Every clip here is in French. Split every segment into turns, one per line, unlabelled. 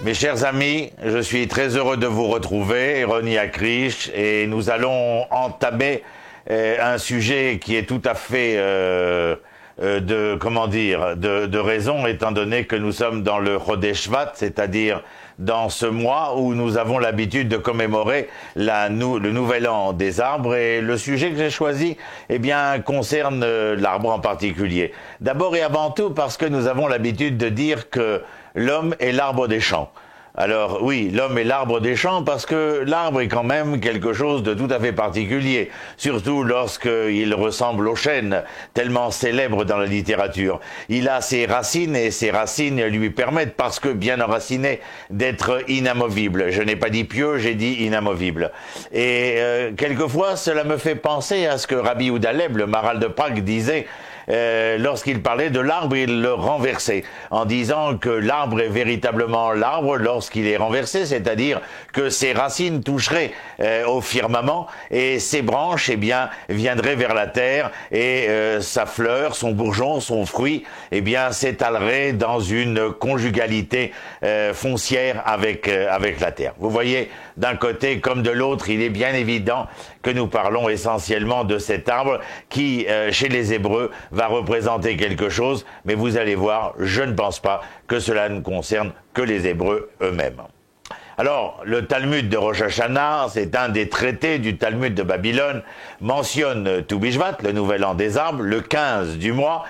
Mes chers amis, je suis très heureux de vous retrouver, Rony Akrish, et nous allons entamer un sujet qui est tout à fait de raison, étant donné que nous sommes dans le Chodesh Shvat, c'est-à-dire dans ce mois où nous avons l'habitude de commémorer le nouvel an des arbres, et le sujet que j'ai choisi, eh bien, concerne l'arbre en particulier. D'abord et avant tout parce que nous avons l'habitude de dire que l'homme est l'arbre des champs. Alors oui, l'homme est l'arbre des champs parce que l'arbre est quand même quelque chose de tout à fait particulier, surtout lorsqu'il ressemble au chêne, tellement célèbre dans la littérature. Il a ses racines et ses racines lui permettent, parce que bien enraciné, d'être inamovible. Je n'ai pas dit pieux, j'ai dit inamovible. Et quelquefois, cela me fait penser à ce que Rabbi Yehuda Leib, le Maharal de Prague, disait lorsqu'il parlait de l'arbre, il le renversait, en disant que l'arbre est véritablement l'arbre lorsqu'il est renversé, c'est-à-dire que ses racines toucheraient au firmament et ses branches, eh bien, viendraient vers la terre et sa fleur, son bourgeon, son fruit, eh bien, s'étalerait dans une conjugalité foncière avec la terre. Vous voyez, d'un côté comme de l'autre, il est bien évident que nous parlons essentiellement de cet arbre qui, chez les Hébreux, va représenter quelque chose, mais vous allez voir, je ne pense pas que cela ne concerne que les Hébreux eux-mêmes. Alors, le Talmud de Rosh Hashanah, c'est un des traités du Talmud de Babylone, mentionne Tu Bishvat, le nouvel an des arbres, le 15 du mois.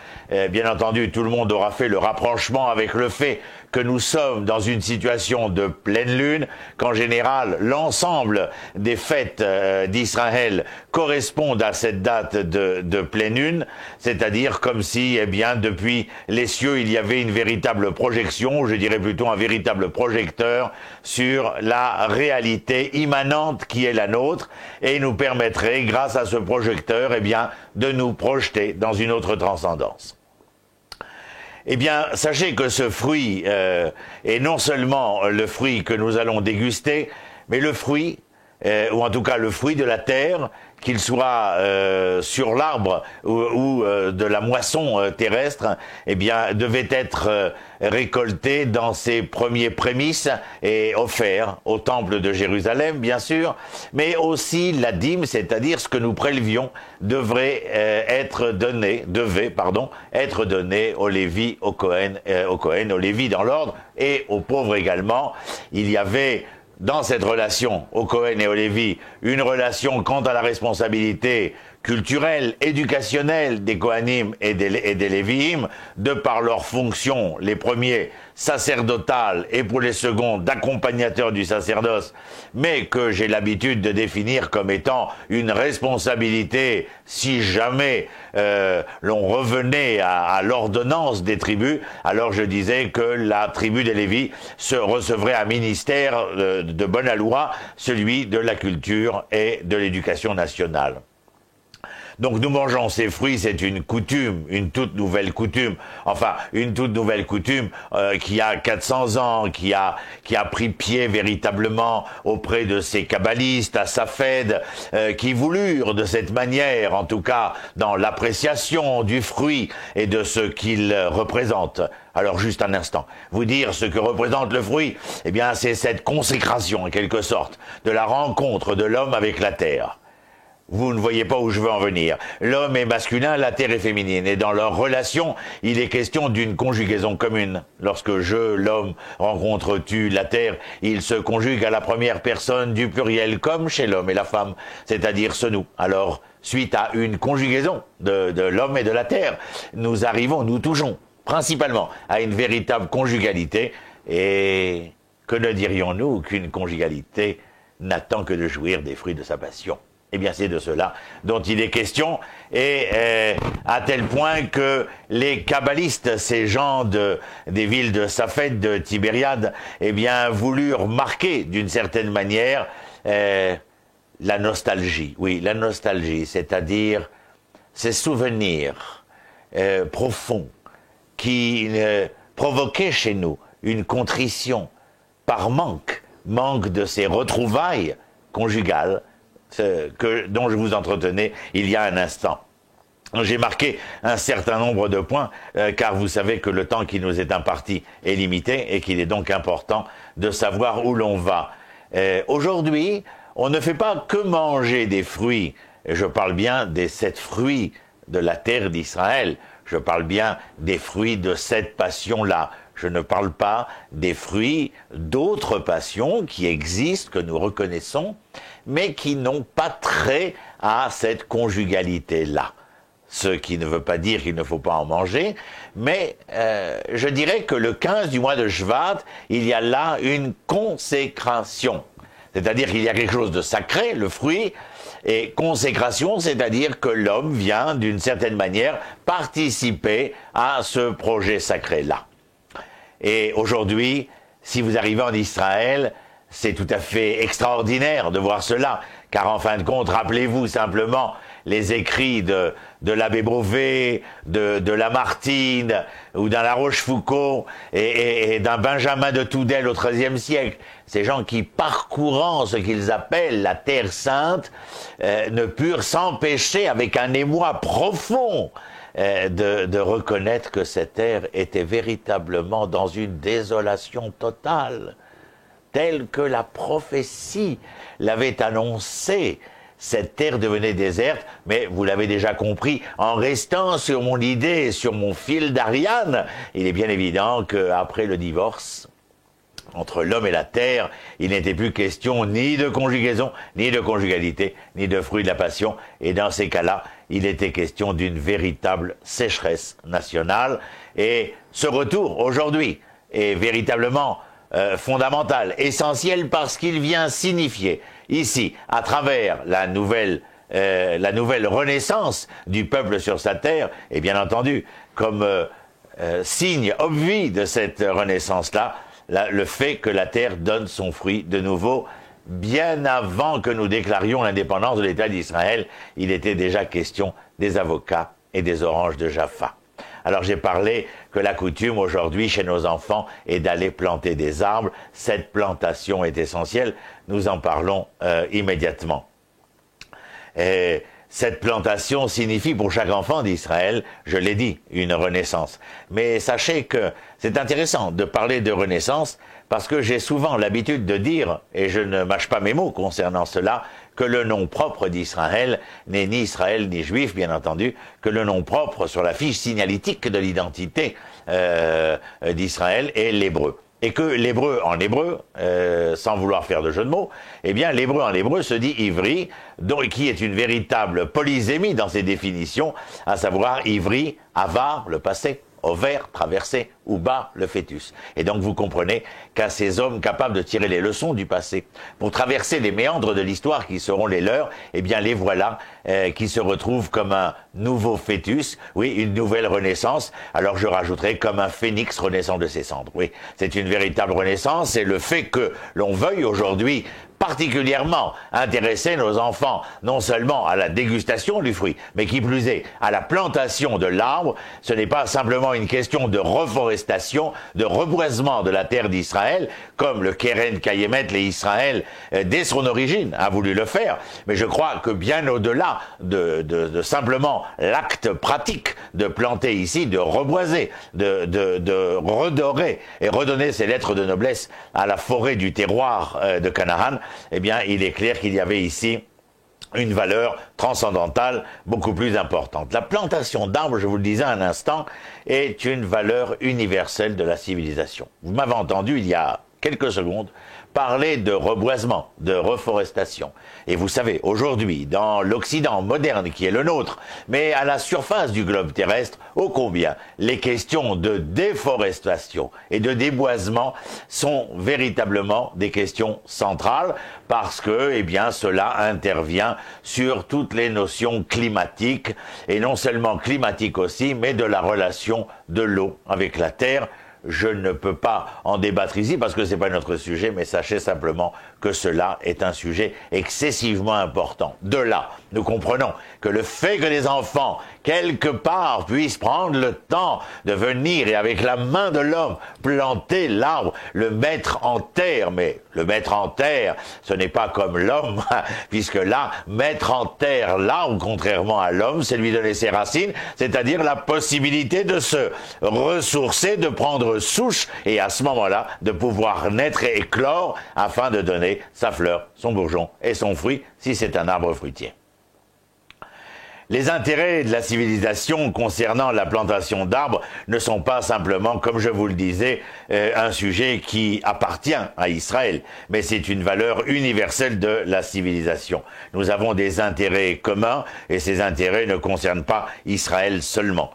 Bien entendu, tout le monde aura fait le rapprochement avec le fait que nous sommes dans une situation de pleine lune, qu'en général, l'ensemble des fêtes d'Israël correspondent à cette date de pleine lune, c'est-à-dire comme si, eh bien, depuis les cieux, il y avait une véritable projection, je dirais plutôt un véritable projecteur sur la réalité immanente qui est la nôtre, et nous permettrait, grâce à ce projecteur, eh bien, de nous projeter dans une autre transcendance. Eh bien, sachez que ce fruit est non seulement le fruit que nous allons déguster, mais le fruit, ou en tout cas le fruit de la terre, qu'il soit sur l'arbre ou de la moisson terrestre, eh bien, devait être récolté dans ses premiers prémices et offert au temple de Jérusalem, bien sûr, mais aussi la dîme, c'est-à-dire ce que nous prélevions, devait être donné aux Lévis, aux Kohen, aux Lévis dans l'ordre, et aux pauvres également. Il y avait dans cette relation aux Kohen et aux Lévi, une relation quant à la responsabilité culturelle, éducationnelle des Kohanim et des Léviim, de par leurs fonctions, les premiers sacerdotales et pour les seconds d'accompagnateurs du sacerdoce, mais que j'ai l'habitude de définir comme étant une responsabilité si jamais l'on revenait à l'ordonnance des tribus. Alors je disais que la tribu des Lévi se recevrait un ministère de bonne loi, celui de la culture et de l'éducation nationale. Donc nous mangeons ces fruits, c'est une coutume, une toute nouvelle coutume, qui a 400 ans, qui a pris pied véritablement auprès de ces kabbalistes à Safed, qui voulurent de cette manière, en tout cas dans l'appréciation du fruit et de ce qu'il représente. Alors juste un instant, vous dire ce que représente le fruit, eh bien c'est cette consécration en quelque sorte de la rencontre de l'homme avec la terre. Vous ne voyez pas où je veux en venir. L'homme est masculin, la terre est féminine. Et dans leur relation, il est question d'une conjugaison commune. Lorsque je, l'homme, rencontre tu, la terre, il se conjugue à la première personne du pluriel, comme chez l'homme et la femme, c'est-à-dire ce nous. Alors, suite à une conjugaison de l'homme et de la terre, nous touchons principalement à une véritable conjugalité. Et que ne dirions-nous qu'une conjugalité n'attend que de jouir des fruits de sa passion? Eh bien, c'est de cela dont il est question, et à tel point que les kabbalistes, ces gens des villes de Safed, de Tibériade, eh bien, voulurent marquer d'une certaine manière la nostalgie. Oui, la nostalgie, c'est-à-dire ces souvenirs profonds qui provoquaient chez nous une contrition par manque de ces retrouvailles conjugales dont je vous entretenais il y a un instant. J'ai marqué un certain nombre de points, car vous savez que le temps qui nous est imparti est limité et qu'il est donc important de savoir où l'on va. Aujourd'hui, on ne fait pas que manger des fruits, et je parle bien des 7 fruits de la terre d'Israël, je parle bien des fruits de cette passion-là. Je ne parle pas des fruits d'autres passions qui existent, que nous reconnaissons, mais qui n'ont pas trait à cette conjugalité-là. Ce qui ne veut pas dire qu'il ne faut pas en manger, mais je dirais que le 15 du mois de Shvat, il y a là une consécration. C'est-à-dire qu'il y a quelque chose de sacré, le fruit, et consécration, c'est-à-dire que l'homme vient, d'une certaine manière, participer à ce projet sacré-là. Et aujourd'hui, si vous arrivez en Israël, c'est tout à fait extraordinaire de voir cela, car en fin de compte, rappelez-vous simplement les écrits de l'abbé Beauvais, de Lamartine, ou d'un La Rochefoucauld, et d'un Benjamin de Tudel au XIIIe siècle. Ces gens qui, parcourant ce qu'ils appellent la Terre Sainte, ne purent s'empêcher, avec un émoi profond, de reconnaître que cette terre était véritablement dans une désolation totale, telle que la prophétie l'avait annoncé. Cette terre devenait déserte, mais vous l'avez déjà compris, en restant sur mon idée, sur mon fil d'Ariane, il est bien évident qu'après le divorce, entre l'homme et la terre, il n'était plus question ni de conjugaison, ni de conjugalité, ni de fruit de la passion, et dans ces cas-là, il était question d'une véritable sécheresse nationale, et ce retour, aujourd'hui, est véritablement fondamental, essentiel, parce qu'il vient signifier, ici, à travers la nouvelle renaissance du peuple sur sa terre, et bien entendu, comme signe obvi de cette renaissance-là, le fait que la terre donne son fruit de nouveau. Bien avant que nous déclarions l'indépendance de l'État d'Israël, il était déjà question des avocats et des oranges de Jaffa. Alors j'ai parlé que la coutume aujourd'hui chez nos enfants est d'aller planter des arbres. Cette plantation est essentielle, nous en parlons immédiatement. Cette plantation signifie pour chaque enfant d'Israël, je l'ai dit, une renaissance. Mais sachez que c'est intéressant de parler de renaissance parce que j'ai souvent l'habitude de dire, et je ne mâche pas mes mots concernant cela, que le nom propre d'Israël n'est ni Israël ni juif, bien entendu, que le nom propre sur la fiche signalétique de l'identité d'Israël est l'hébreu. Et que l'hébreu en hébreu, sans vouloir faire de jeu de mots, eh bien l'hébreu en hébreu se dit ivri, qui est une véritable polysémie dans ses définitions, à savoir ivri, avar, le passé, over, traversé, ou bas, le fœtus. Et donc vous comprenez qu'à ces hommes capables de tirer les leçons du passé, pour traverser les méandres de l'histoire qui seront les leurs, eh bien les voilà qui se retrouvent comme un nouveau fœtus, oui, une nouvelle renaissance. Alors je rajouterai comme un phénix renaissant de ses cendres. Oui, c'est une véritable renaissance, et le fait que l'on veuille aujourd'hui particulièrement intéresser nos enfants, non seulement à la dégustation du fruit, mais qui plus est, à la plantation de l'arbre, ce n'est pas simplement une question de reforestation, de reboisement de la terre d'Israël, comme le Keren Kayemet, les Israël, dès son origine, a voulu le faire, mais je crois que bien au-delà de simplement l'acte pratique de planter ici, de reboiser, de redorer et redonner ses lettres de noblesse à la forêt du terroir de Canaan, eh bien, il est clair qu'il y avait ici une valeur transcendantale beaucoup plus importante. La plantation d'arbres, je vous le disais un instant, est une valeur universelle de la civilisation. Vous m'avez entendu il y a quelques secondes parler de reboisement, de reforestation. Et vous savez, aujourd'hui, dans l'Occident moderne qui est le nôtre, mais à la surface du globe terrestre, ô combien les questions de déforestation et de déboisement sont véritablement des questions centrales parce que, eh bien, cela intervient sur toutes les notions climatiques et non seulement climatiques aussi, mais de la relation de l'eau avec la terre. Je ne peux pas en débattre ici parce que c'est pas notre sujet, mais sachez simplement que cela est un sujet excessivement important. De là, nous comprenons que le fait que les enfants, quelque part, puissent prendre le temps de venir et avec la main de l'homme planter l'arbre, le mettre en terre, mais le mettre en terre, ce n'est pas comme l'homme, puisque là, mettre en terre l'arbre, contrairement à l'homme, c'est lui donner ses racines, c'est-à-dire la possibilité de se ressourcer, de prendre souche, et à ce moment-là, de pouvoir naître et éclore afin de donner sa fleur, son bourgeon et son fruit, si c'est un arbre fruitier. Les intérêts de la civilisation concernant la plantation d'arbres ne sont pas simplement, comme je vous le disais, un sujet qui appartient à Israël, mais c'est une valeur universelle de la civilisation. Nous avons des intérêts communs et ces intérêts ne concernent pas Israël seulement.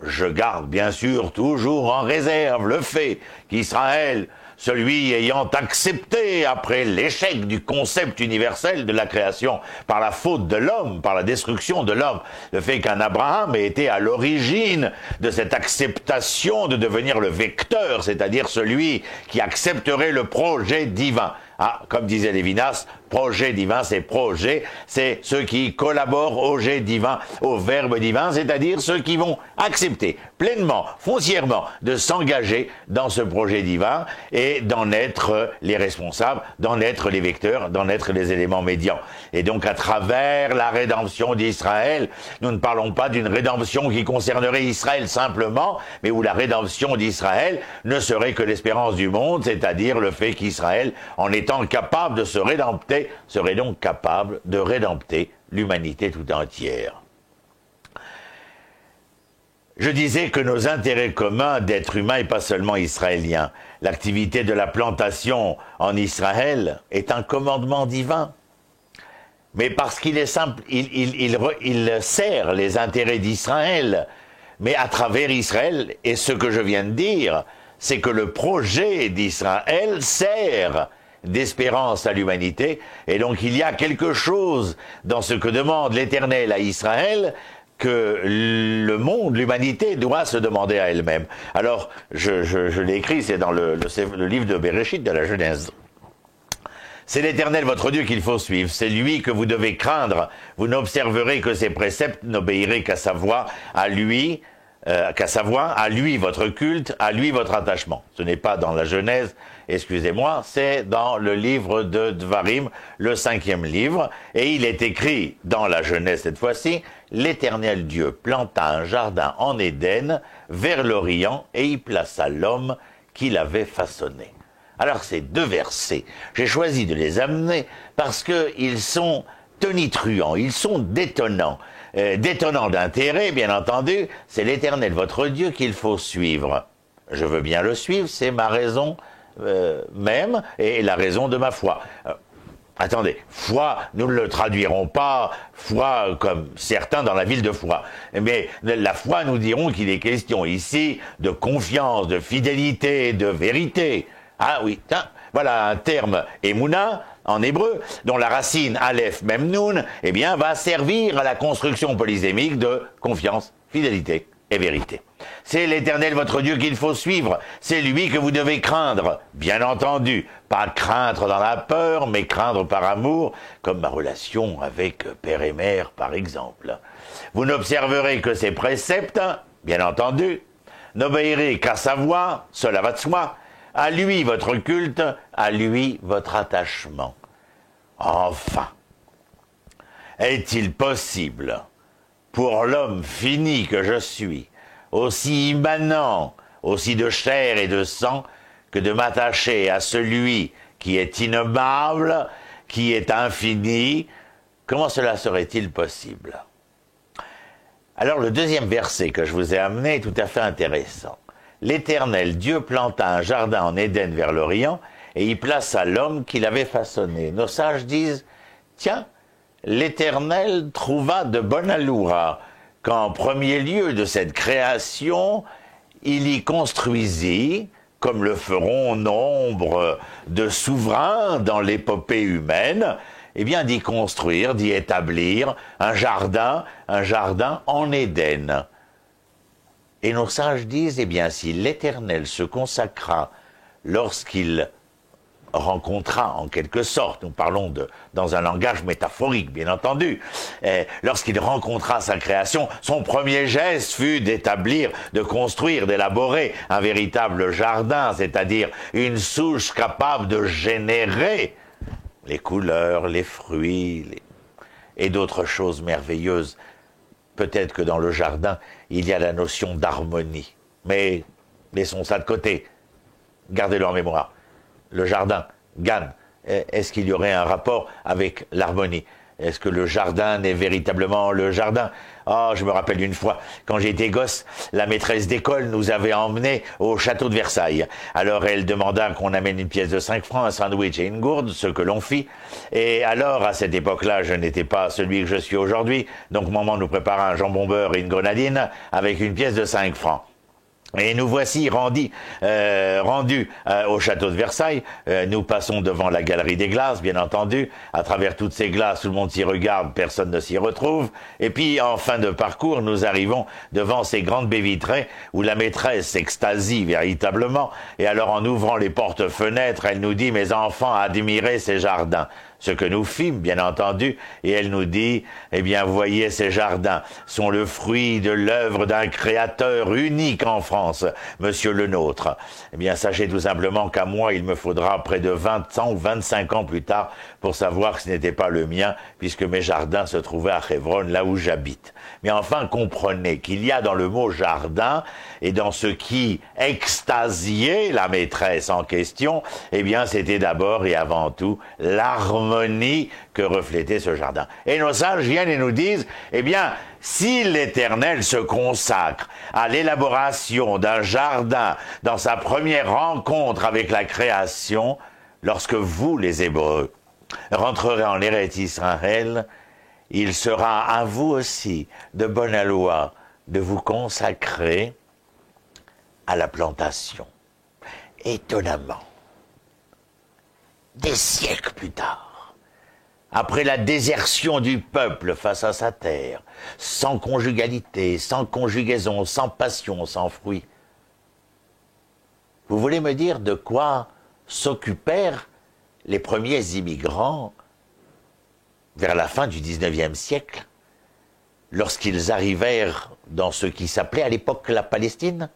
Je garde bien sûr toujours en réserve le fait qu'Israël, celui ayant accepté, après l'échec du concept universel de la création, par la faute de l'homme, par la destruction de l'homme, le fait qu'un Abraham ait été à l'origine de cette acceptation de devenir le vecteur, c'est-à-dire celui qui accepterait le projet divin. Ah, comme disait Lévinas, projet divin, c'est projet, c'est ceux qui collaborent au jet divin, au verbe divin, c'est-à-dire ceux qui vont accepter pleinement, foncièrement, de s'engager dans ce projet divin et d'en être les responsables, d'en être les vecteurs, d'en être les éléments médians. Et donc à travers la rédemption d'Israël, nous ne parlons pas d'une rédemption qui concernerait Israël simplement, mais où la rédemption d'Israël ne serait que l'espérance du monde, c'est-à-dire le fait qu'Israël, en étant capable de se rédempter, serait donc capable de rédempter l'humanité tout entière. Je disais que nos intérêts communs d'être humains et pas seulement israéliens, l'activité de la plantation en Israël est un commandement divin. Mais parce qu'il est simple, il sert les intérêts d'Israël, mais à travers Israël, et ce que je viens de dire, c'est que le projet d'Israël sert d'espérance à l'humanité, et donc il y a quelque chose dans ce que demande l'Éternel à Israël que le monde, l'humanité doit se demander à elle-même. Alors, je l'ai écrit, c'est dans le livre de Bereshit, de la Genèse. C'est l'Éternel votre Dieu qu'il faut suivre, c'est lui que vous devez craindre, vous n'observerez que ses préceptes, n'obéirez qu'à sa voix, à lui votre culte, à lui votre attachement. Ce n'est pas dans la Genèse, excusez-moi, c'est dans le livre de Dvarim, le 5e livre, et il est écrit dans la Genèse cette fois-ci, l'Éternel Dieu planta un jardin en Éden, vers l'Orient, et y plaça l'homme qu'il avait façonné. Alors ces deux versets, j'ai choisi de les amener parce qu'ils sont tonitruants, ils sont détonnants. Détonnant d'intérêt, bien entendu, c'est l'Éternel, votre Dieu, qu'il faut suivre. Je veux bien le suivre, c'est ma raison même et la raison de ma foi. Attendez, foi, nous ne le traduirons pas, foi comme certains dans la ville de foi. Mais la foi, nous dirons qu'il est question ici de confiance, de fidélité, de vérité. Ah oui, tiens, voilà un terme émouna, en hébreu, dont la racine aleph même noun, eh bien, va servir à la construction polysémique de confiance, fidélité et vérité. C'est l'Éternel votre Dieu qu'il faut suivre, c'est lui que vous devez craindre, bien entendu, pas craindre dans la peur, mais craindre par amour, comme ma relation avec père et mère, par exemple. Vous n'observerez que ses préceptes, bien entendu, n'obéirez qu'à sa voix, cela va de soi, à lui votre culte, à lui votre attachement. Enfin, est-il possible, pour l'homme fini que je suis, aussi immanent, aussi de chair et de sang, que de m'attacher à celui qui est innommable, qui est infini? Comment cela serait-il possible? Alors le deuxième verset que je vous ai amené est tout à fait intéressant. L'Éternel Dieu planta un jardin en Éden vers l'Orient, et y plaça l'homme qu'il avait façonné. Nos sages disent, tiens, l'Éternel trouva de bonne alloura qu'en premier lieu de cette création, il y construisit, comme le feront nombre de souverains dans l'épopée humaine, eh bien d'y construire, d'y établir un jardin en Éden. Et nos sages disent, eh bien, si l'Éternel se consacra lorsqu'il rencontra en quelque sorte, nous parlons dans un langage métaphorique bien entendu, lorsqu'il rencontra sa création, son premier geste fut d'établir, de construire, d'élaborer un véritable jardin, c'est-à-dire une souche capable de générer les couleurs, les fruits et d'autres choses merveilleuses. Peut-être que dans le jardin, il y a la notion d'harmonie, mais laissons ça de côté, gardez-le en mémoire. Le jardin, Gan, est-ce qu'il y aurait un rapport avec l'harmonie? Est-ce que le jardin n'est véritablement le jardin? Oh, je me rappelle une fois, quand j'étais gosse, la maîtresse d'école nous avait emmenés au château de Versailles. Alors elle demanda qu'on amène une pièce de 5 francs, un sandwich et une gourde, ce que l'on fit. Et alors, à cette époque-là, je n'étais pas celui que je suis aujourd'hui, donc maman nous prépara un jambon beurre et une grenadine avec une pièce de 5 francs. Et nous voici rendus au château de Versailles. Nous passons devant la galerie des glaces, bien entendu. À travers toutes ces glaces, tout le monde s'y regarde, personne ne s'y retrouve. Et puis, en fin de parcours, nous arrivons devant ces grandes baies vitrées où la maîtresse s'extasie véritablement. Et alors, en ouvrant les portes-fenêtres, elle nous dit « Mes enfants, admirez ces jardins ». Ce que nous fîmes, bien entendu, et elle nous dit, eh bien, voyez, ces jardins sont le fruit de l'œuvre d'un créateur unique en France, monsieur le nôtre. Eh bien, sachez tout simplement qu'à moi, il me faudra près de 20 ans ou 25 ans plus tard pour savoir que ce n'était pas le mien, puisque mes jardins se trouvaient à Chevron, là où j'habite. Mais enfin, comprenez qu'il y a dans le mot jardin, et dans ce qui extasiait la maîtresse en question, eh bien, c'était d'abord et avant tout l'harmonie que reflétait ce jardin. Et nos sages viennent et nous disent, eh bien, si l'Éternel se consacre à l'élaboration d'un jardin dans sa première rencontre avec la création, lorsque vous, les Hébreux, rentrerez en Eretz Israël, il sera à vous aussi de bonne loi de vous consacrer à la plantation. Étonnamment, des siècles plus tard, après la désertion du peuple face à sa terre, sans conjugalité, sans conjugaison, sans passion, sans fruit, vous voulez me dire de quoi s'occupèrent les premiers immigrants vers la fin du XIXe siècle, lorsqu'ils arrivèrent dans ce qui s'appelait à l'époque la Palestine?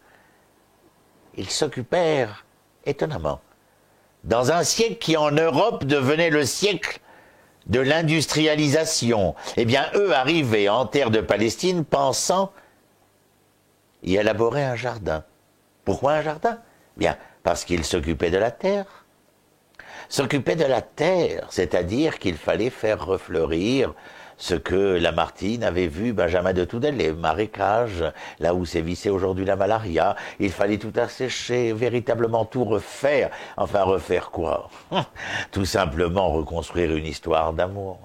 Ils s'occupèrent, étonnamment, dans un siècle qui en Europe devenait le siècle de l'industrialisation. Eh bien, eux arrivaient en terre de Palestine pensant y élaborer un jardin. Pourquoi un jardin? Bien, parce qu'ils s'occupaient de la terre. S'occuper de la terre, c'est-à-dire qu'il fallait faire refleurir ce que Lamartine avait vu, Benjamin de Tudel, les marécages, là où sévissait aujourd'hui la malaria. Il fallait tout assécher, véritablement tout refaire. Enfin, refaire quoi? Tout simplement reconstruire une histoire d'amour.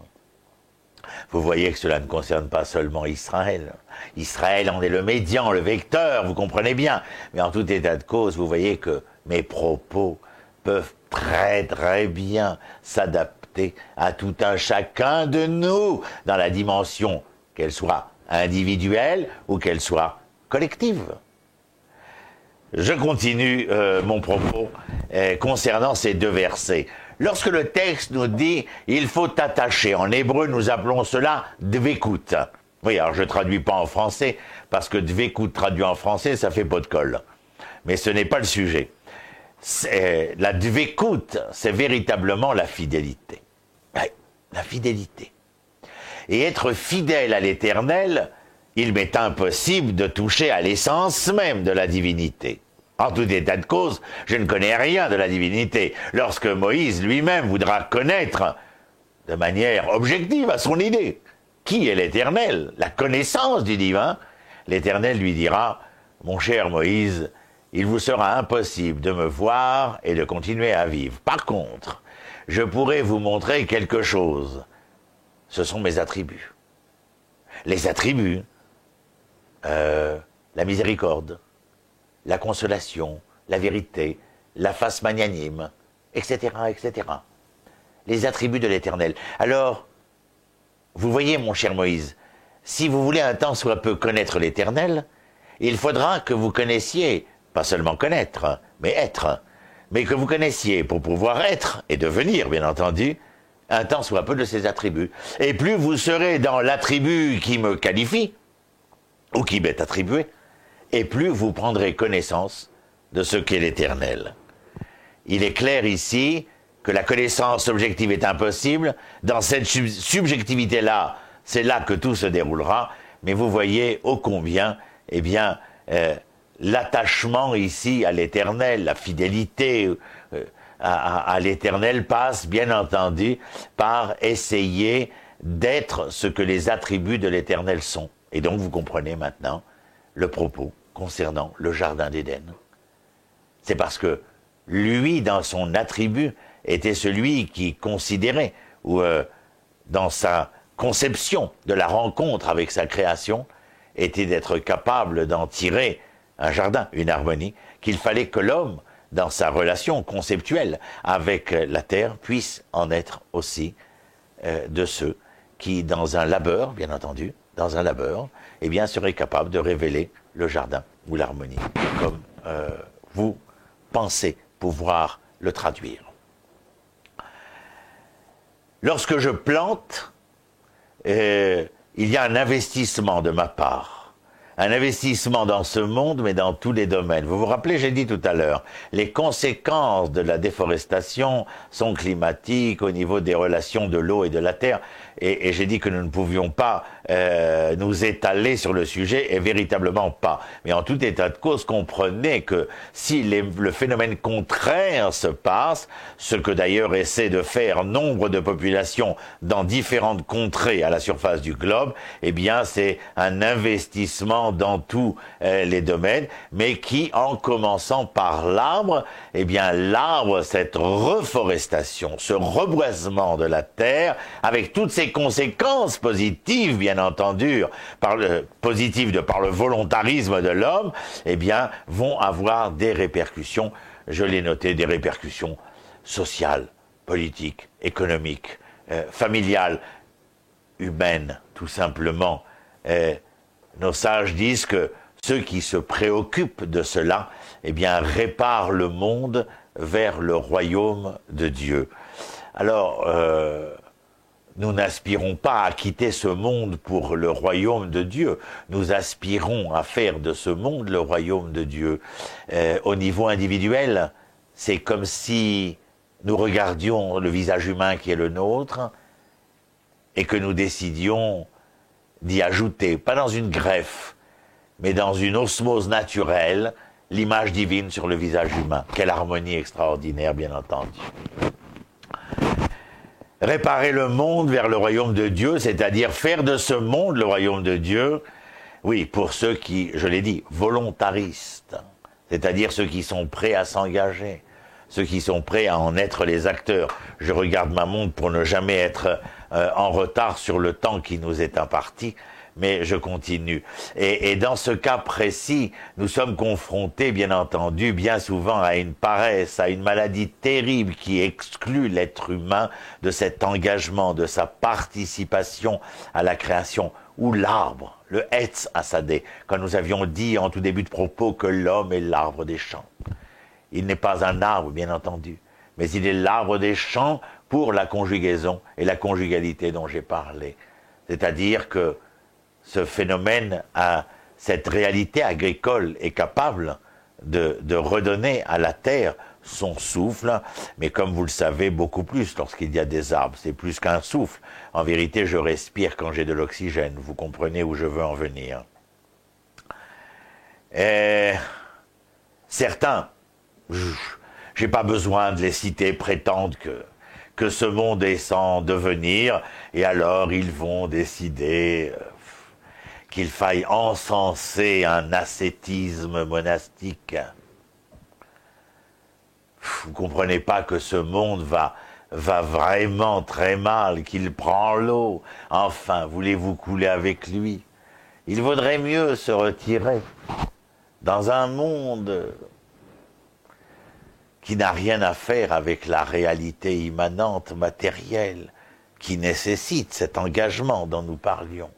Vous voyez que cela ne concerne pas seulement Israël. Israël en est le médian, le vecteur, vous comprenez bien. Mais en tout état de cause, vous voyez que mes propos peuvent très très bien s'adapter à tout un chacun de nous dans la dimension, qu'elle soit individuelle ou qu'elle soit collective. Je continue mon propos concernant ces deux versets. Lorsque le texte nous dit « il faut attacher », en hébreu nous appelons cela « dvekut ». Oui, alors je ne traduis pas en français, parce que « dvekut » traduit en français, ça fait pot de colle. Mais ce n'est pas le sujet. La dvekut, c'est véritablement la fidélité. Ouais, la fidélité. Et être fidèle à l'Éternel, il m'est impossible de toucher à l'essence même de la divinité. En tout état de cause, je ne connais rien de la divinité. Lorsque Moïse lui-même voudra connaître de manière objective à son idée qui est l'Éternel, la connaissance du divin, l'Éternel lui dira « Mon cher Moïse, il vous sera impossible de me voir et de continuer à vivre. Par contre, je pourrai vous montrer quelque chose. Ce sont mes attributs. Les attributs, la miséricorde, la consolation, la vérité, la face magnanime, etc., etc. Les attributs de l'Éternel. Alors, vous voyez, mon cher Moïse, si vous voulez un tant soit peu connaître l'Éternel, il faudra que vous connaissiez, pas seulement connaître, mais être. mais que vous connaissiez pour pouvoir être et devenir, bien entendu, un tant soit peu de ces attributs. Et plus vous serez dans l'attribut qui me qualifie, ou qui m'est attribué, et plus vous prendrez connaissance de ce qu'est l'éternel. Il est clair ici que la connaissance objective est impossible. Dans cette subjectivité-là, c'est là que tout se déroulera. Mais vous voyez ô combien, eh bien, l'attachement ici à l'éternel, la fidélité à l'éternel passe, bien entendu, par essayer d'être ce que les attributs de l'éternel sont. Et donc, vous comprenez maintenant le propos concernant le jardin d'Éden. C'est parce que lui, dans son attribut, était celui qui considérait, ou dans sa conception de la rencontre avec sa création, était d'être capable d'en tirer un jardin, une harmonie, qu'il fallait que l'homme, dans sa relation conceptuelle avec la terre, puisse en être aussi de ceux qui, dans un labeur, bien entendu, dans un labeur, eh bien, seraient capables de révéler le jardin ou l'harmonie, comme vous pensez pouvoir le traduire. Lorsque je plante, il y a un investissement de ma part. Un investissement dans ce monde, mais dans tous les domaines. Vous vous rappelez, j'ai dit tout à l'heure, les conséquences de la déforestation sont climatiques au niveau des relations de l'eau et de la terre. Et j'ai dit que nous ne pouvions pas nous étaler sur le sujet, et véritablement pas. Mais en tout état de cause, comprenez que si le phénomène contraire se passe, ce que d'ailleurs essaie de faire nombre de populations dans différentes contrées à la surface du globe, eh bien c'est un investissement dans tous les domaines, mais qui, en commençant par l'arbre, eh bien l'arbre, cette reforestation, ce reboisement de la terre, avec toutes ces conséquences positives, bien entendu, par le volontarisme de l'homme, eh bien, vont avoir des répercussions, je l'ai noté, des répercussions sociales, politiques, économiques, familiales, humaines, tout simplement. Nos sages disent que ceux qui se préoccupent de cela, eh bien, réparent le monde vers le royaume de Dieu. Alors, nous n'aspirons pas à quitter ce monde pour le royaume de Dieu. Nous aspirons à faire de ce monde le royaume de Dieu. Au niveau individuel, c'est comme si nous regardions le visage humain qui est le nôtre et que nous décidions d'y ajouter, pas dans une greffe, mais dans une osmose naturelle, l'image divine sur le visage humain. Quelle harmonie extraordinaire, bien entendu. Réparer le monde vers le royaume de Dieu, c'est-à-dire faire de ce monde le royaume de Dieu, oui, pour ceux qui, je l'ai dit, volontaristes, c'est-à-dire ceux qui sont prêts à s'engager, ceux qui sont prêts à en être les acteurs. Je regarde ma montre pour ne jamais être en retard sur le temps qui nous est imparti, mais je continue. Et dans ce cas précis, nous sommes confrontés, bien entendu, bien souvent à une paresse, à une maladie terrible qui exclut l'être humain de cet engagement, de sa participation à la création, ou l'arbre, le Etz Hasadé, quand nous avions dit en tout début de propos que l'homme est l'arbre des champs. Il n'est pas un arbre, bien entendu, mais il est l'arbre des champs pour la conjugaison et la conjugalité dont j'ai parlé. C'est-à-dire que ce phénomène, cette réalité agricole est capable de redonner à la terre son souffle, mais comme vous le savez, beaucoup plus lorsqu'il y a des arbres, c'est plus qu'un souffle. En vérité, je respire quand j'ai de l'oxygène, vous comprenez où je veux en venir. Et certains, j'ai pas besoin de les citer, prétendent que ce monde est sans devenir, et alors ils vont décider qu'il faille encenser un ascétisme monastique. Vous comprenez pas que ce monde va vraiment très mal, qu'il prend l'eau. Enfin, voulez-vous couler avec lui? Il vaudrait mieux se retirer dans un monde qui n'a rien à faire avec la réalité immanente, matérielle, qui nécessite cet engagement dont nous parlions.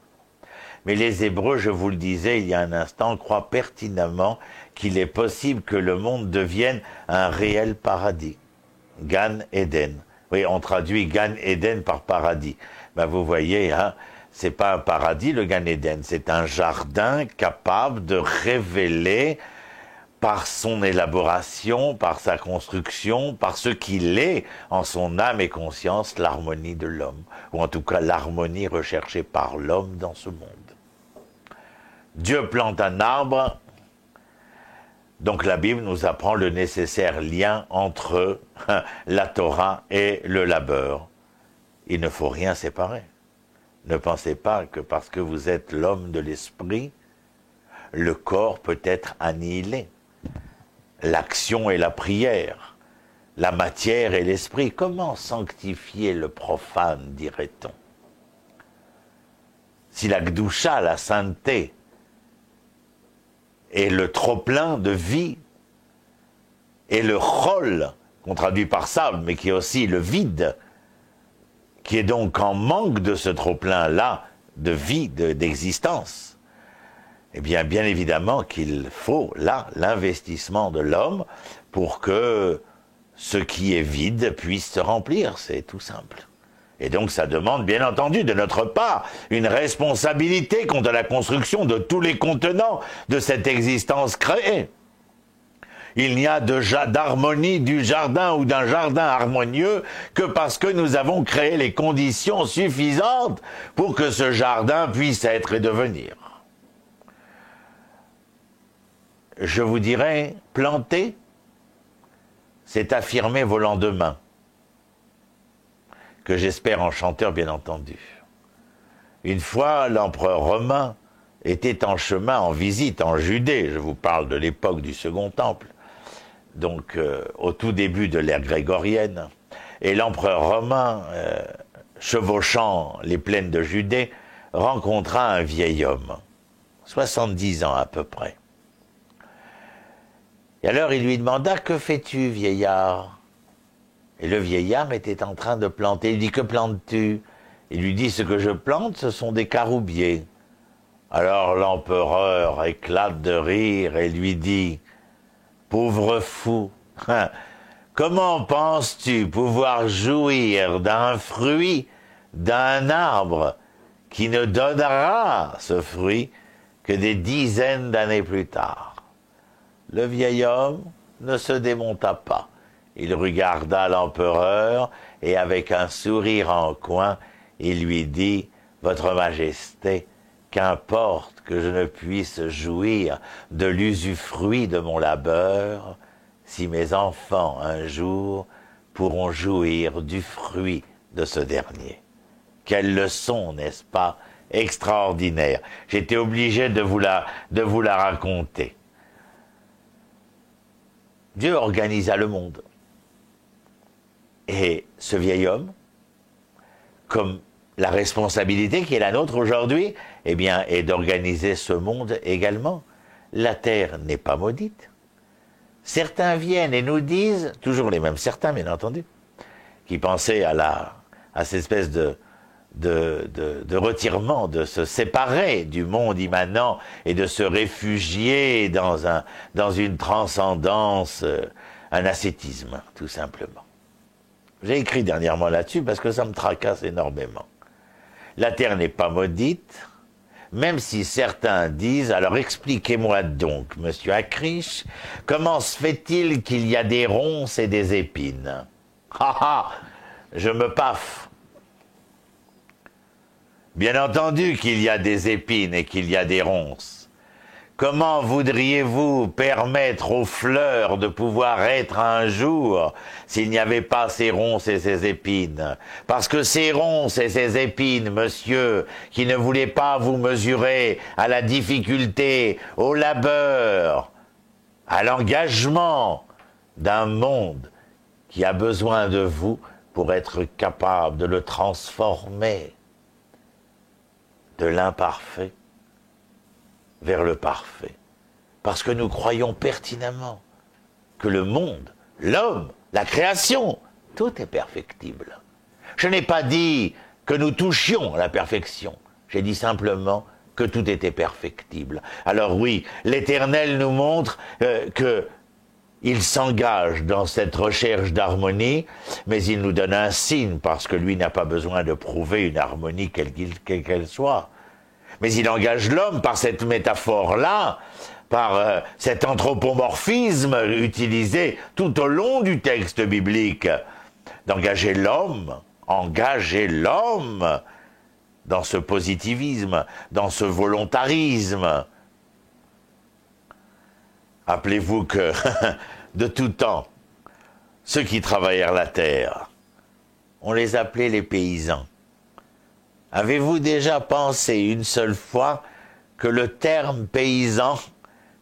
Mais les Hébreux, je vous le disais il y a un instant, croient pertinemment qu'il est possible que le monde devienne un réel paradis. Gan Eden. Oui, on traduit Gan Eden par paradis. Ben vous voyez, hein, c'est pas un paradis le Gan Eden, c'est un jardin capable de révéler par son élaboration, par sa construction, par ce qu'il est en son âme et conscience, l'harmonie de l'homme, ou en tout cas l'harmonie recherchée par l'homme dans ce monde. Dieu plante un arbre, donc la Bible nous apprend le nécessaire lien entre la Torah et le labeur. Il ne faut rien séparer. Ne pensez pas que parce que vous êtes l'homme de l'esprit, le corps peut être annihilé. L'action et la prière, la matière et l'esprit. Comment sanctifier le profane, dirait-on? Si la gdoucha, la sainteté, est le trop-plein de vie, et le chol, qu'on traduit par sable, mais qui est aussi le vide, qui est donc en manque de ce trop-plein-là de vie, d'existence, eh bien, bien évidemment qu'il faut, là, l'investissement de l'homme pour que ce qui est vide puisse se remplir, c'est tout simple. Et donc, ça demande, bien entendu, de notre part, une responsabilité quant à la construction de tous les contenants de cette existence créée. Il n'y a d'harmonie du jardin ou d'un jardin harmonieux que parce que nous avons créé les conditions suffisantes pour que ce jardin puisse être et devenir. Je vous dirais, planter, c'est affirmer vos lendemains, que j'espère en chanteur bien entendu. Une fois, l'empereur romain était en chemin, en visite en Judée, je vous parle de l'époque du Second Temple, donc au tout début de l'ère grégorienne, et l'empereur romain, chevauchant les plaines de Judée, rencontra un vieil homme, 70 ans à peu près. Et alors il lui demanda, que fais-tu, vieillard? Et le vieillard était en train de planter. Il dit, que plantes-tu? Il lui dit, ce que je plante, ce sont des caroubiers. Alors l'empereur éclate de rire et lui dit, pauvre fou, comment penses-tu pouvoir jouir d'un fruit, d'un arbre, qui ne donnera ce fruit que des dizaines d'années plus tard? Le vieil homme ne se démonta pas. Il regarda l'empereur et avec un sourire en coin, il lui dit, « Votre Majesté, qu'importe que je ne puisse jouir de l'usufruit de mon labeur, si mes enfants un jour pourront jouir du fruit de ce dernier. » Quelle leçon, n'est-ce pas, extraordinaire. J'étais obligé de vous la raconter. Dieu organisa le monde. Et ce vieil homme, comme la responsabilité qui est la nôtre aujourd'hui, eh bien, est d'organiser ce monde également. La terre n'est pas maudite. Certains viennent et nous disent, toujours les mêmes certains bien entendu, qui pensaient à cette espèce de retirement, de se séparer du monde immanent et de se réfugier dans une transcendance, un ascétisme, tout simplement. J'ai écrit dernièrement là-dessus parce que ça me tracasse énormément. La terre n'est pas maudite, même si certains disent, alors expliquez-moi donc, monsieur Acriche, comment se fait-il qu'il y a des ronces et des épines? Ha ha, je me paffe. Bien entendu qu'il y a des épines et qu'il y a des ronces. Comment voudriez-vous permettre aux fleurs de pouvoir être un jour s'il n'y avait pas ces ronces et ces épines? Parce que ces ronces et ces épines, monsieur, qui ne voulaient pas vous mesurer à la difficulté, au labeur, à l'engagement d'un monde qui a besoin de vous pour être capable de le transformer de l'imparfait vers le parfait. Parce que nous croyons pertinemment que le monde, l'homme, la création, tout est perfectible. Je n'ai pas dit que nous touchions à la perfection. J'ai dit simplement que tout était perfectible. Alors oui, l'Éternel nous montre que il s'engage dans cette recherche d'harmonie, mais il nous donne un signe, parce que lui n'a pas besoin de prouver une harmonie quelle qu'elle soit. Mais il engage l'homme par cette métaphore-là, par cet anthropomorphisme utilisé tout au long du texte biblique, d'engager l'homme, engager l'homme dans ce positivisme, dans ce volontarisme. Rappelez-vous que, de tout temps, ceux qui travaillèrent la terre, on les appelait les paysans. Avez-vous déjà pensé une seule fois que le terme paysan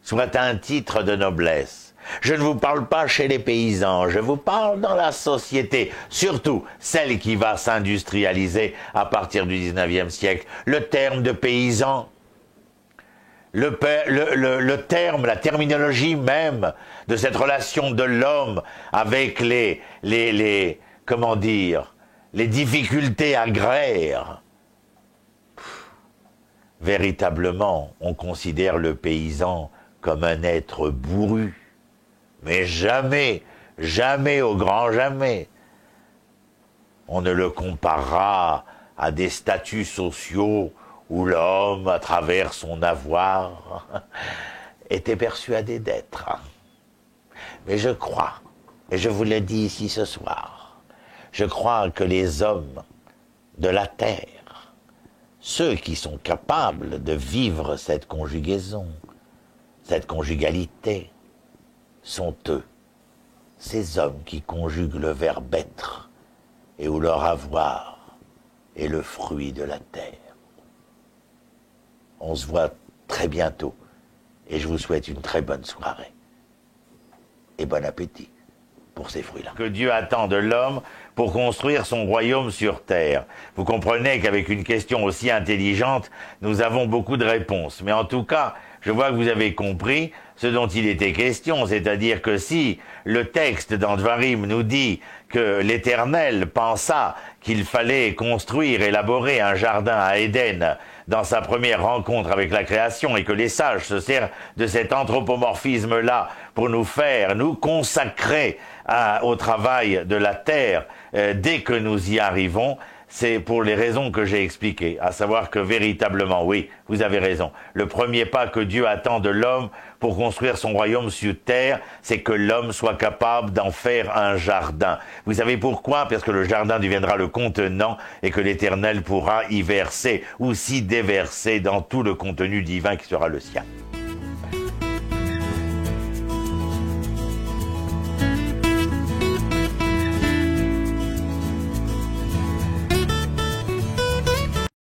soit un titre de noblesse? Je ne vous parle pas chez les paysans, je vous parle dans la société, surtout celle qui va s'industrialiser à partir du 19e siècle. Le terme de paysan, le terme, la terminologie même de cette relation de l'homme avec comment dire, les difficultés agraires. Véritablement, on considère le paysan comme un être bourru. Mais jamais, jamais, au grand jamais, on ne le comparera à des statuts sociaux où l'homme, à travers son avoir, était persuadé d'être. Mais je crois, et je vous le dis ici ce soir, je crois que les hommes de la terre, ceux qui sont capables de vivre cette conjugaison, cette conjugalité, sont eux, ces hommes qui conjuguent le verbe être et où leur avoir est le fruit de la terre. On se voit très bientôt et je vous souhaite une très bonne soirée et bon appétit pour ces fruits-là. Que Dieu attend de l'homme pour construire son royaume sur terre. Vous comprenez qu'avec une question aussi intelligente, nous avons beaucoup de réponses. Mais en tout cas, je vois que vous avez compris ce dont il était question, c'est-à-dire que si le texte dans Dvarim nous dit que l'Éternel pensa qu'il fallait construire, élaborer un jardin à Éden dans sa première rencontre avec la création et que les sages se servent de cet anthropomorphisme-là pour nous faire, nous consacrer au travail de la terre dès que nous y arrivons, c'est pour les raisons que j'ai expliquées, à savoir que véritablement, oui, vous avez raison, le premier pas que Dieu attend de l'homme pour construire son royaume sur terre, c'est que l'homme soit capable d'en faire un jardin. Vous savez pourquoi? Parce que le jardin deviendra le contenant et que l'Éternel pourra y verser ou s'y déverser dans tout le contenu divin qui sera le sien.